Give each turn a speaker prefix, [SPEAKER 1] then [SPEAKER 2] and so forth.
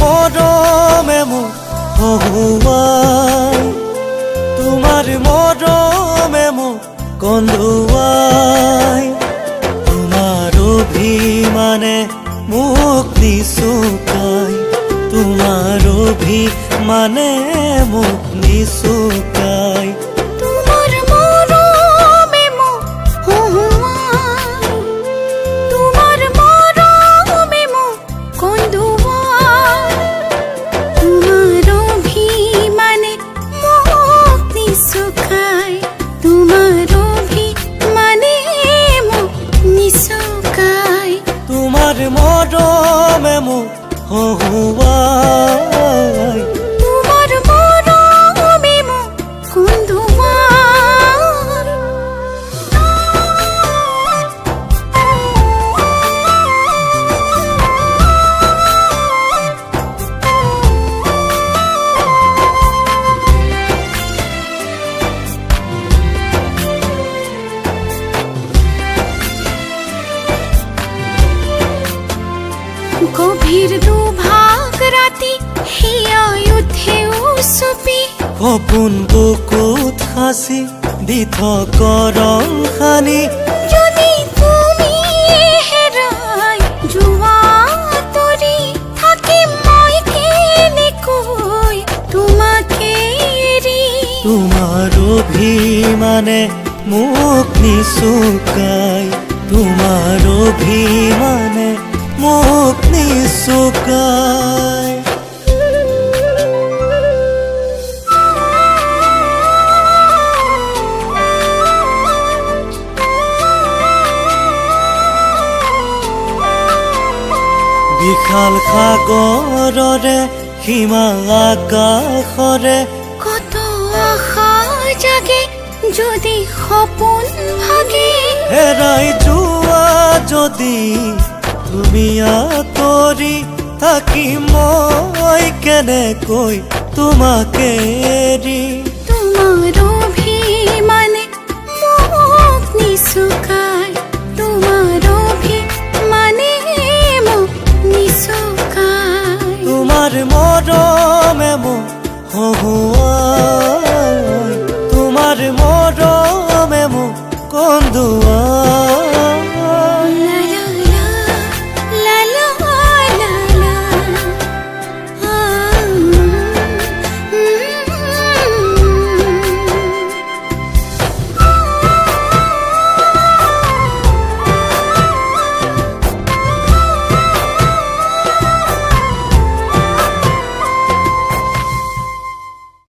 [SPEAKER 1] মৰমে মোক হহুৱাই, তোমাৰ মৰমে মোক কন্দুৱাই, তোমাৰ অভিমানে মোক নিচুকাই, তোমাৰ অভিমানে মোক নিচুকাই। তোমাৰ মৰমে মোক হহুৱাই,
[SPEAKER 2] তোমাৰ মৰমে মোক কন্দুৱাই। গভীর দুভাগ রাতি হিয়াই উঠে উচুপি,
[SPEAKER 1] সপোন বুকুত সাঁচি দি কৰং সানি,
[SPEAKER 2] যদি তুমি হেৰাই যোৱা তৰি থাকিম মই কেনেকৈ তোমাকে এৰি।
[SPEAKER 1] তোমাৰ অভিমানে মোক নিচুকাই, তোমাৰ অভিমানে মোক নিচুকাই। বিশাল সাগৰৰে সীমা আকাশৰে
[SPEAKER 2] কত আশা জাগে যদি সপোন ভাগে,
[SPEAKER 1] হেৰাই যোৱা যদি তুমি আঁতৰি, থাকি মই কেনেকৈ তোমাকে এৰি।
[SPEAKER 2] তোমাৰ অভিমানে মোক নিচুকাই, তোমাৰ অভিমানে মোক নিচুকাই।
[SPEAKER 1] তোমাৰ মৰমে মোক হহুৱাই, তোমাৰ